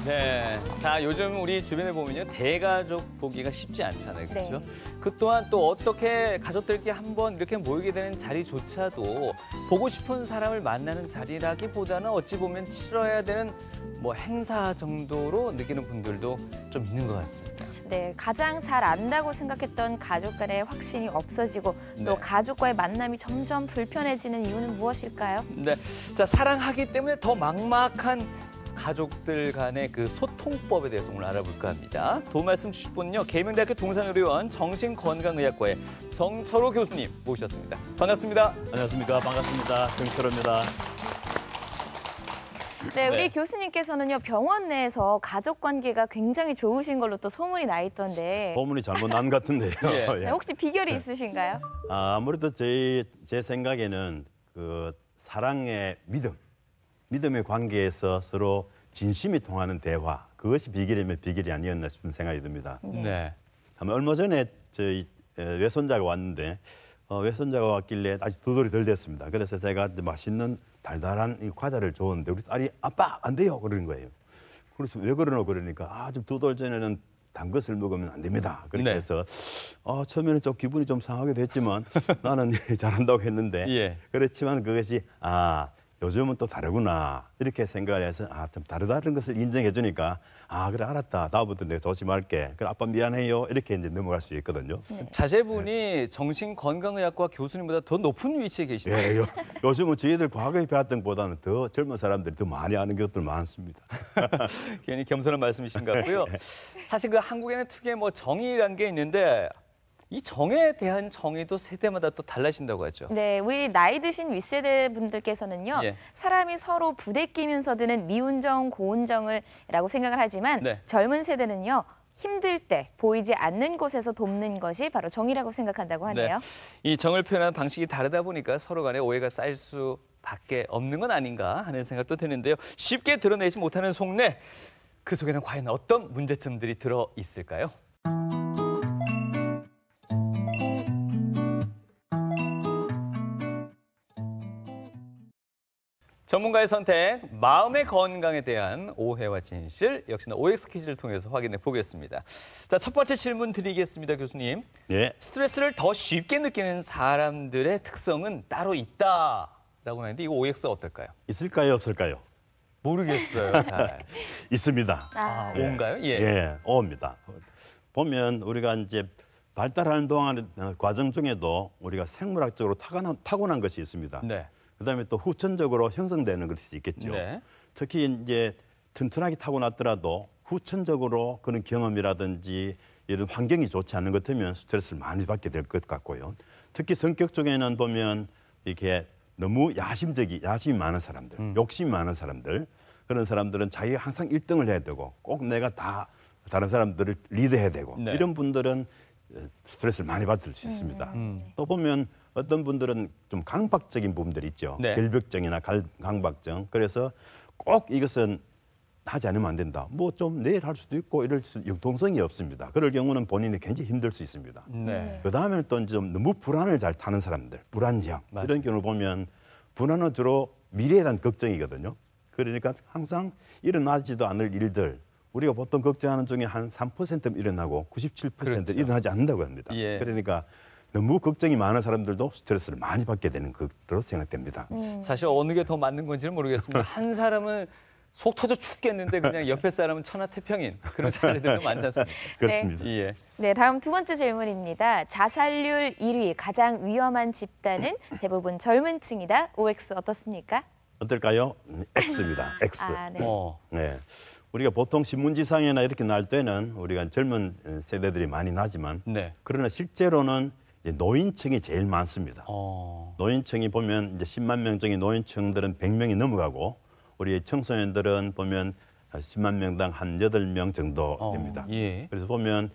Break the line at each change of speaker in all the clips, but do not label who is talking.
네. 자, 요즘 우리 주변에 보면요. 대가족 보기가 쉽지 않잖아요. 그렇죠?
네.
그 또한 또 어떻게 가족들끼리 한번 이렇게 모이게 되는 자리조차도 보고 싶은 사람을 만나는 자리라기보다는 어찌 보면 치러야 되는 뭐 행사 정도로 느끼는 분들도 좀 있는 것 같습니다.
네, 가장 잘 안다고 생각했던 가족 간의 확신이 없어지고 또
네.
가족과의 만남이 점점 불편해지는 이유는 무엇일까요?
네. 자, 사랑하기 때문에 더 막막한 가족들 간의 그 소통법에 대해서 오늘 알아볼까 합니다. 도움 말씀 주실 분은요. 계명대학교 동산의료원 정신건강의학과의 정철호 교수님 모셨습니다. 반갑습니다.
안녕하십니까. 반갑습니다. 정철호입니다.
네, 우리
네.
교수님께서는요 병원 내에서 가족 관계가 굉장히 좋으신 걸로 또 소문이 나 있던데
소문이 잘못 난 것 같은데요.
예.
예.
네, 혹시 비결이 있으신가요?
아무래도 제 생각에는 그 사랑의 믿음의 관계에서 서로 진심이 통하는 대화, 그것이 비결이면 비결이 아니었나 싶은 생각이 듭니다.
네.
얼마 전에 저희 외손자가 왔는데 외손자가 왔길래 아직 두 돌이 덜 됐습니다. 그래서 제가 맛있는 달달한 이 과자를 줬는데 우리 딸이 아빠 안 돼요 그러는 거예요. 그래서 왜 그러노 그러니까 좀 두 돌 전에는 단 것을 먹으면 안 됩니다. 그렇게
네.
해서 처음에는 좀 기분이 좀 상하기도 했지만 나는 잘한다고 했는데
예.
그렇지만 그것이 요즘은 또 다르구나 이렇게 생각을 해서 좀 다르다는 것을 인정해 주니까 그래 알았다 다음부터 내가 조심할게 그래 아빠 미안해요 이렇게 이제 넘어갈 수 있거든요.
자제분이 정신건강의학과 교수님보다 더 높은 위치에 계시네요.
예, 요즘은 저희들 과거에 배웠던 것보다는 더 젊은 사람들이 더 많이 아는 것들 많습니다.
괜히 겸손한 말씀이신 것 같고요. 사실 그 한국에는 특유의 뭐 정의란 게 있는데 이 정에 대한 정의도 세대마다 또 달라진다고 하죠.
네, 우리 나이 드신 윗세대 분들께서는요
예.
사람이 서로 부대끼면서 드는 미운정, 고운정을라고 생각을 하지만
네.
젊은 세대는요 힘들 때 보이지 않는 곳에서 돕는 것이 바로 정이라고 생각한다고 하네요.
이 정을 표현하는 방식이 다르다 보니까 서로 간에 오해가 쌓일 수밖에 없는 건 아닌가 하는 생각도 드는데요. 쉽게 드러내지 못하는 속내, 그 속에는 과연 어떤 문제점들이 들어 있을까요? 전문가의 선택, 마음의 건강에 대한 오해와 진실, 역시나 OX 퀴즈를 통해서 확인해 보겠습니다. 자, 첫 번째 질문 드리겠습니다, 교수님.
예.
스트레스를 더 쉽게 느끼는 사람들의 특성은 따로 있다라고 하는데 이거 OX 어떨까요?
있을까요 없을까요?
모르겠어요, 잘.
있습니다.
O인가요? 예.
예, O입니다. 보면 우리가 이제 발달하는 동안 과정 중에도 우리가 생물학적으로 타고난 것이 있습니다.
네.
그다음에 또 후천적으로 형성되는 것이 있겠죠.
네.
특히 이제 튼튼하게 타고났더라도 후천적으로 그런 경험이라든지 이런 환경이 좋지 않은 것 같으면 스트레스를 많이 받게 될 것 같고요. 특히 성격 쪽에는 보면 이렇게 너무 야심이 많은 사람들, 욕심이 많은 사람들, 그런 사람들은 자기가 항상 1등을 해야 되고 꼭 내가 다 다른 사람들을 리드해야 되고
네.
이런 분들은 스트레스를 많이 받을 수 있습니다. 또 보면 어떤 분들은 좀 강박적인 부분들이 있죠.
네.
결벽증이나 강박증. 그래서 꼭 이것은 하지 않으면 안 된다. 뭐 좀 내일 할 수도 있고 이럴 수 융통성이 없습니다. 그럴 경우는 본인이 굉장히 힘들 수 있습니다.
네.
그다음에는 또 좀 너무 불안을 잘 타는 사람들, 불안형.
맞아요.
이런 경우를 보면 불안은 주로 미래에 대한 걱정이거든요. 그러니까 항상 일어나지도 않을 일들, 우리가 보통 걱정하는 중에 한 3% 일어나고 97%
그렇죠.
일어나지 않는다고 합니다.
예.
그러니까 너무 걱정이 많은 사람들도 스트레스를 많이 받게 되는 것으로 생각됩니다.
사실 어느 게 더 맞는 건지는 모르겠습니다. 한 사람은 속 터져 죽겠는데 그냥 옆에 사람은 천하태평인 그런 사례들도 많지 않습니까?
그렇습니다.
예.
네, 다음 두 번째 질문입니다. 자살률 1위 가장 위험한 집단은 대부분 젊은 층이다. OX 어떻습니까?
어떨까요? X입니다. X.
네.
네. 우리가 보통 신문지상이나 이렇게 날 때는 우리가 젊은 세대들이 많이 나지만
네.
그러나 실제로는 이제 노인층이 제일 많습니다. 노인층이 보면 이제 10만 명 중에 노인층들은 100명이 넘어가고 우리 청소년들은 보면 10만 명당 한 8명 정도 됩니다.
예.
그래서 보면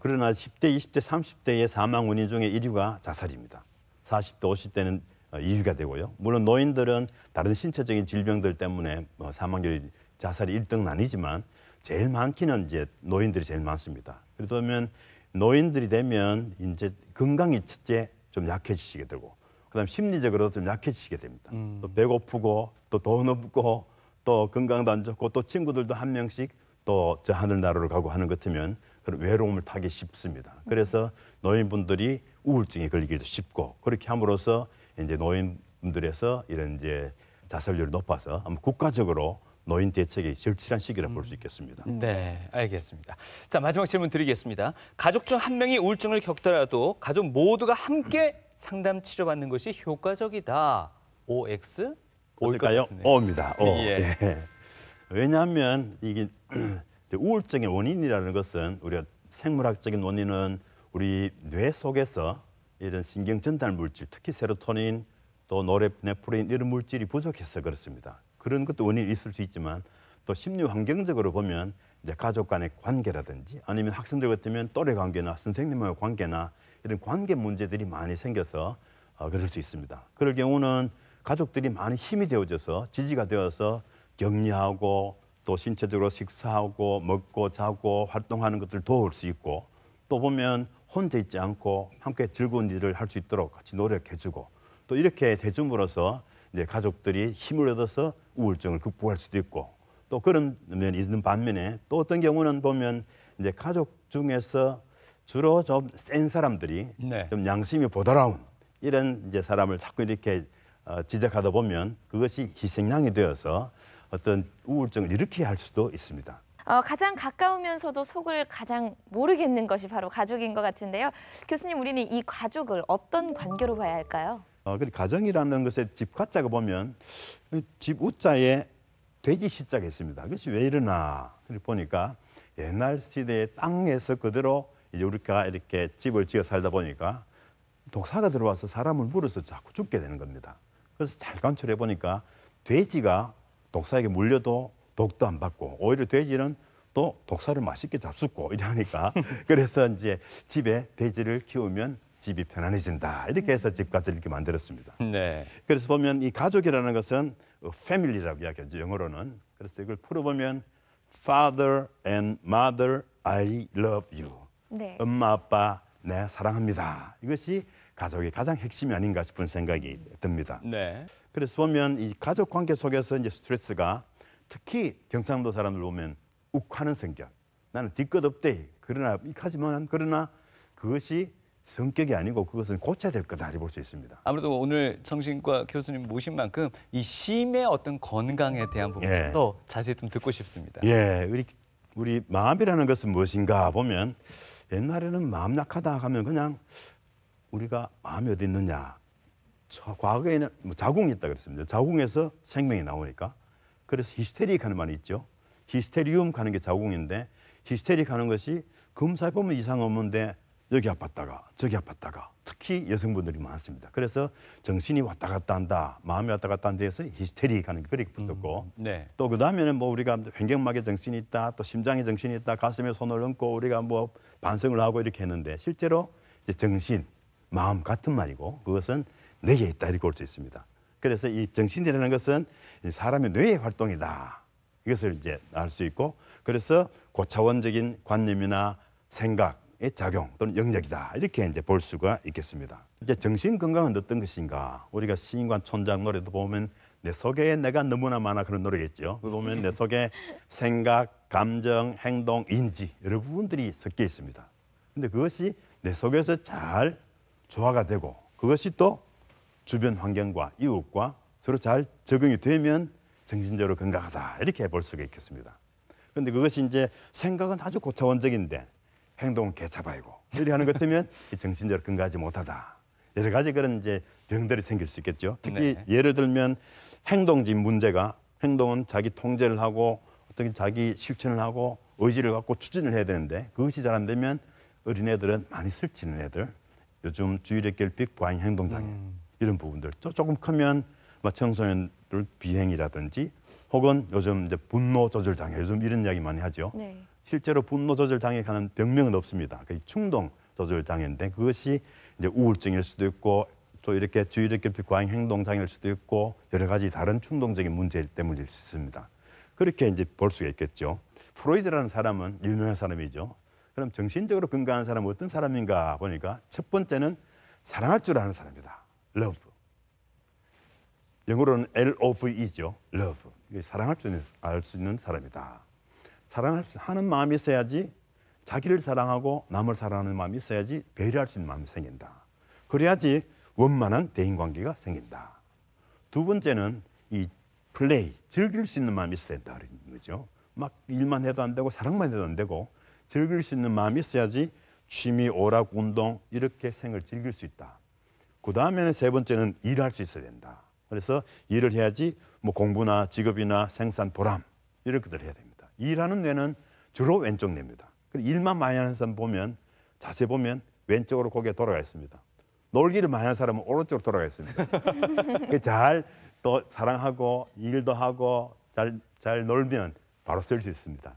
그러나 10대, 20대, 30대의 사망 원인 중에 1위가 자살입니다. 40대, 50대는 2위가 되고요. 물론 노인들은 다른 신체적인 질병들 때문에 사망률이 자살이 1등은 아니지만 제일 많기는 이제 노인들이 제일 많습니다. 그래서 보면 노인들이 되면 이제 건강이 첫째 좀 약해지시게 되고 그다음 심리적으로도 좀 약해지시게 됩니다. 또 배고프고 또 돈 없고 또 건강도 안 좋고 또 친구들도 한 명씩 또 저 하늘나라로 가고 하는 것 같으면 그런 외로움을 타기 쉽습니다. 그래서 노인분들이 우울증에 걸리기도 쉽고 그렇게 함으로써 이제 노인분들에서 이런 이제 자살률이 높아서 아마 국가적으로 노인 대책의 절실한 시기라 볼 수 있겠습니다.
네, 알겠습니다. 자, 마지막 질문 드리겠습니다. 가족 중 한 명이 우울증을 겪더라도 가족 모두가 함께 상담 치료받는 것이 효과적이다. OX?
어떨까요? O입니다. O.
예.
예. 왜냐하면 이게 우울증의 원인이라는 것은 우리가 생물학적인 원인은 우리 뇌 속에서 이런 신경 전달 물질, 특히 세로토닌, 또 노르에프네프린 이런 물질이 부족해서 그렇습니다. 그런 것도 원인이 있을 수 있지만 또 심리 환경적으로 보면 이제 가족 간의 관계라든지 아니면 학생들 같으면 또래 관계나 선생님과의 관계나 이런 관계 문제들이 많이 생겨서 그럴 수 있습니다. 그럴 경우는 가족들이 많이 힘이 되어져서 지지가 되어서 격려하고 또 신체적으로 식사하고 먹고 자고 활동하는 것들을 도울 수 있고 또 보면 혼자 있지 않고 함께 즐거운 일을 할 수 있도록 같이 노력해주고 또 이렇게 해줌으로써 이제 가족들이 힘을 얻어서 우울증을 극복할 수도 있고 또 그런 면이 있는 반면에 또 어떤 경우는 보면 이제 가족 중에서 주로 좀 센 사람들이
네.
좀 양심이 보드라운 이런 이제 사람을 자꾸 이렇게 지적하다 보면 그것이 희생양이 되어서 어떤 우울증을 일으키게 할 수도 있습니다.
가장 가까우면서도 속을 가장 모르겠는 것이 바로 가족인 것 같은데요. 교수님, 우리는 이 가족을 어떤 관계로 봐야 할까요?
그리고 가정이라는 것의 집가자가 보면 집 우자에 돼지 시자가 있습니다. 그것이 왜 이러나 보니까 옛날 시대의 땅에서 그대로 이제 우리가 이렇게 집을 지어 살다 보니까 독사가 들어와서 사람을 물어서 자꾸 죽게 되는 겁니다. 그래서 잘 관찰해 보니까 돼지가 독사에게 물려도 독도 안 받고 오히려 돼지는 또 독사를 맛있게 잡숫고 이러니까 그래서 이제 집에 돼지를 키우면 집이 편안해진다 이렇게 해서 집가지를 이렇게 만들었습니다.
네.
그래서 보면 이 가족이라는 것은 family라고 이야기하죠 영어로는. 그래서 이걸 풀어보면 Father and Mother, I love you.
네.
엄마 아빠 내 사랑합니다. 이것이 가족의 가장 핵심이 아닌가 싶은 생각이 듭니다.
네.
그래서 보면 이 가족 관계 속에서 이제 스트레스가 특히 경상도 사람들 보면 욱하는 성격. 나는 뒤끝 없대. 그러나 그러나 그것이 성격이 아니고 그것은 고쳐야 될 거다 볼 수 있습니다.
아무래도 오늘 정신과 교수님 모신 만큼 이 심의 어떤 건강에 대한 부분도 자세히 좀 듣고 싶습니다.
예, 우리 마음이라는 것은 무엇인가 보면 옛날에는 마음 약하다 하면 그냥 우리가 마음이 어디 있느냐. 과거에는 자궁이 있다 그랬습니다. 자궁에서 생명이 나오니까. 그래서 히스테릭 하는 말이 있죠. 히스테리움 가는 게 자궁인데 히스테릭 하는 것이 검사해 보면 이상 없는데 여기 아팠다가 저기 아팠다가 특히 여성분들이 많습니다. 그래서 정신이 왔다 갔다 한다, 마음이 왔다 갔다 한다 해서 히스테릭 하는 게 그렇게 붙었고
네.
또 그다음에는 뭐 우리가 횡격막에 정신이 있다, 또 심장에 정신이 있다, 가슴에 손을 얹고 우리가 뭐 반성을 하고 이렇게 했는데 실제로 이제 정신, 마음 같은 말이고 그것은 내게 있다 이렇게 볼 수 있습니다. 그래서 이 정신이라는 것은 사람의 뇌의 활동이다. 이것을 이제 알 수 있고 그래서 고차원적인 관념이나 생각의 작용 또는 영역이다. 이렇게 이제 볼 수가 있겠습니다. 이제 정신 건강은 어떤 것인가? 우리가 시인관 촌장 노래도 보면 내 속에 내가 너무나 많아 그런 노래겠죠. 그 보면 내 속에 생각, 감정, 행동, 인지 여러 부분들이 섞여 있습니다. 근데 그것이 내 속에서 잘 조화가 되고 그것이 또 주변 환경과 이웃과 서로 잘 적응이 되면 정신적으로 건강하다 이렇게 볼 수가 있겠습니다. 그런데 그것이 이제 생각은 아주 고차원적인데 행동은 개차바이고 이렇게 하는 것 같으면 정신적으로 건강하지 못하다. 여러 가지 그런 이제 병들이 생길 수 있겠죠. 특히 예를 들면 행동적 문제가 행동은 자기 통제를 하고 어떻게 자기 실천을 하고 의지를 갖고 추진을 해야 되는데 그것이 잘 안 되면 어린애들은 많이 슬치는 애들 요즘 주의력 결핍, 과잉 행동장애 이런 부분들 조금 크면 청소년들 비행이라든지 혹은 요즘 이제 분노 조절 장애 요즘 이런 이야기 많이 하죠.
네.
실제로 분노 조절 장애에 관한 병명은 없습니다. 그 충동 조절 장애인데 그것이 이제 우울증일 수도 있고 또 이렇게 주의력 결핍, 과잉 행동 장애일 수도 있고 여러 가지 다른 충동적인 문제 때문일 수 있습니다. 그렇게 이제 볼 수가 있겠죠. 프로이드라는 사람은 유명한 사람이죠. 그럼 정신적으로 건강한 사람은 어떤 사람인가 보니까 첫 번째는 사랑할 줄 아는 사람이다. 러브. 영어로는 LOVE죠. love. 이게 사랑할 줄 알 수 있는 사람이다. 하는 마음이 있어야지 자기를 사랑하고 남을 사랑하는 마음이 있어야지 배려할 수 있는 마음이 생긴다. 그래야지 원만한 대인관계가 생긴다. 두 번째는 이 플레이, 즐길 수 있는 마음이 있어야 된다 그런 거죠. 막 일만 해도 안 되고 사랑만 해도 안 되고 즐길 수 있는 마음이 있어야지 취미, 오락, 운동 이렇게 생을 즐길 수 있다. 그 다음에는 세 번째는 일할 수 있어야 된다. 그래서 일을 해야지 뭐 공부나 직업이나 생산, 보람 이런 것들을 해야 됩니다. 일하는 뇌는 주로 왼쪽 뇌입니다. 일만 많이 하는 사람 보면 자세히 보면 왼쪽으로 고개 돌아가 있습니다. 놀기를 많이 하는 사람은 오른쪽으로 돌아가 있습니다. 잘 또 사랑하고 일도 하고 잘 놀면 바로 쓸 수 있습니다.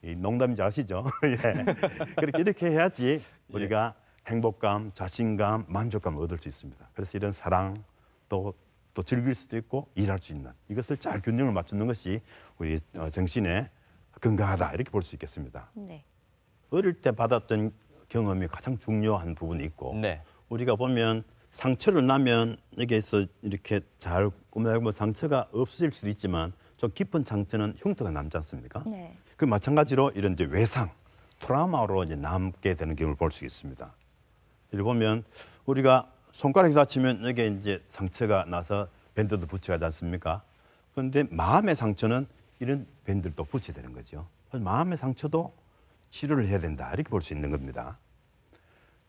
이 농담인지 아시죠? 예. 이렇게 해야지 우리가 행복감, 자신감, 만족감을 얻을 수 있습니다. 그래서 이런 사랑 또 즐길 수도 있고 일할 수 있는 이것을 잘 균형을 맞추는 것이 우리 정신에 건강하다 이렇게 볼 수 있겠습니다.
네.
어릴 때 받았던 경험이 가장 중요한 부분이 있고
네.
우리가 보면 상처를 나면 여기에서 이렇게 잘 꾸며보면 상처가 없어질 수도 있지만 좀 깊은 상처는 흉터가 남지 않습니까?
네.
그 마찬가지로 이런 이제 외상, 트라우마로 이제 남게 되는 경우를 볼 수 있습니다. 이를 보면 우리가 손가락이 다치면 여기에 이제 상처가 나서 밴드도 붙여야 하지 않습니까? 그런데 마음의 상처는 이런 밴드를 붙여야 되는 거죠. 그래서 마음의 상처도 치료를 해야 된다 이렇게 볼 수 있는 겁니다.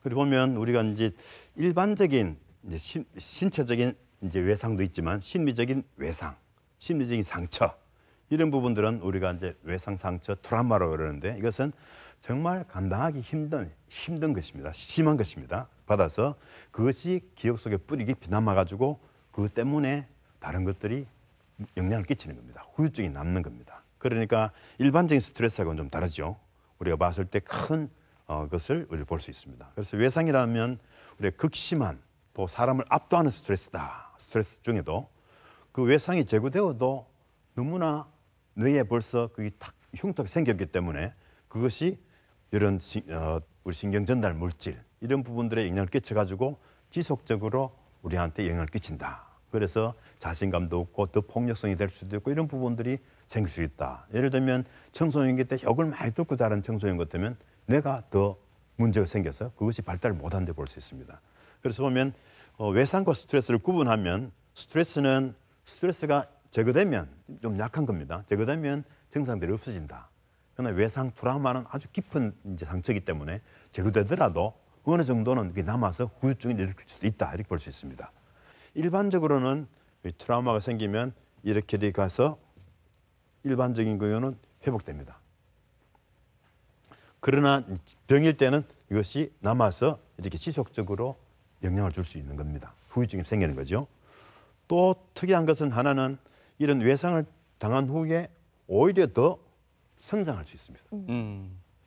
그리고 보면 우리가 이제 일반적인 이제 신체적인 이제 외상도 있지만 심리적인 외상, 심리적인 상처 이런 부분들은 우리가 이제 외상 상처 트라우마라고 그러는데 이것은 정말 감당하기 힘든 것입니다. 심한 것입니다. 받아서 그것이 기억 속에 뿌리 깊이 남아가지고 그것 때문에 다른 것들이 영향을 끼치는 겁니다. 후유증이 남는 겁니다. 그러니까 일반적인 스트레스하고는 좀 다르죠. 우리가 봤을 때 큰 것을 우리 볼 수 있습니다. 그래서 외상이라면 우리가 극심한 또 사람을 압도하는 스트레스다. 스트레스 중에도 그 외상이 제거되어도 너무나 뇌에 벌써 그게 딱 흉터가 생겼기 때문에 그것이 이런 우리 신경 전달 물질 이런 부분들에 영향을 끼쳐가지고 지속적으로 우리한테 영향을 끼친다. 그래서 자신감도 없고 더 폭력성이 될 수도 있고 이런 부분들이 생길 수 있다. 예를 들면 청소년기 때 욕을 많이 듣고 자란 청소년 같으면 뇌가 더 문제가 생겨서 그것이 발달을 못한 데 볼 수 있습니다. 그래서 보면 외상과 스트레스를 구분하면 스트레스가 제거되면 좀 약한 겁니다. 제거되면 증상들이 없어진다. 그러나 외상 트라우마는 아주 깊은 이제 상처이기 때문에 제거되더라도 어느 정도는 그게 남아서 후유증이 일으킬 수도 있다 이렇게 볼 수 있습니다. 일반적으로는 트라우마가 생기면 이렇게 가서 일반적인 경우는 회복됩니다. 그러나 병일 때는 이것이 남아서 이렇게 지속적으로 영향을 줄 수 있는 겁니다. 후유증이 생기는 거죠. 또 특이한 것은 하나는 이런 외상을 당한 후에 오히려 더 성장할 수 있습니다.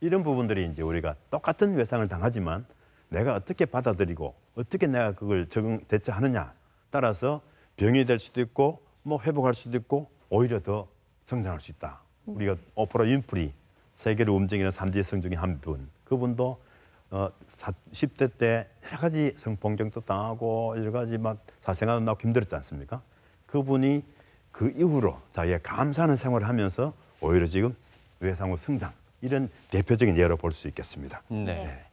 이런 부분들이 이제 우리가 똑같은 외상을 당하지만 내가 어떻게 받아들이고 어떻게 내가 그걸 대처하느냐 따라서 병이 될 수도 있고 뭐 회복할 수도 있고 오히려 더 성장할 수 있다. 우리가 오프라 윈프리 세계를 움직이는 3대 여성 중에 한 분, 그분도 10대 때 여러 가지 성폭력도 당하고 여러 가지 막 사생활도 나고 힘들었지 않습니까? 그분이 그 이후로 자기가 감사하는 생활을 하면서 오히려 지금 외상후 성장 이런 대표적인 예로 볼 수 있겠습니다.
네.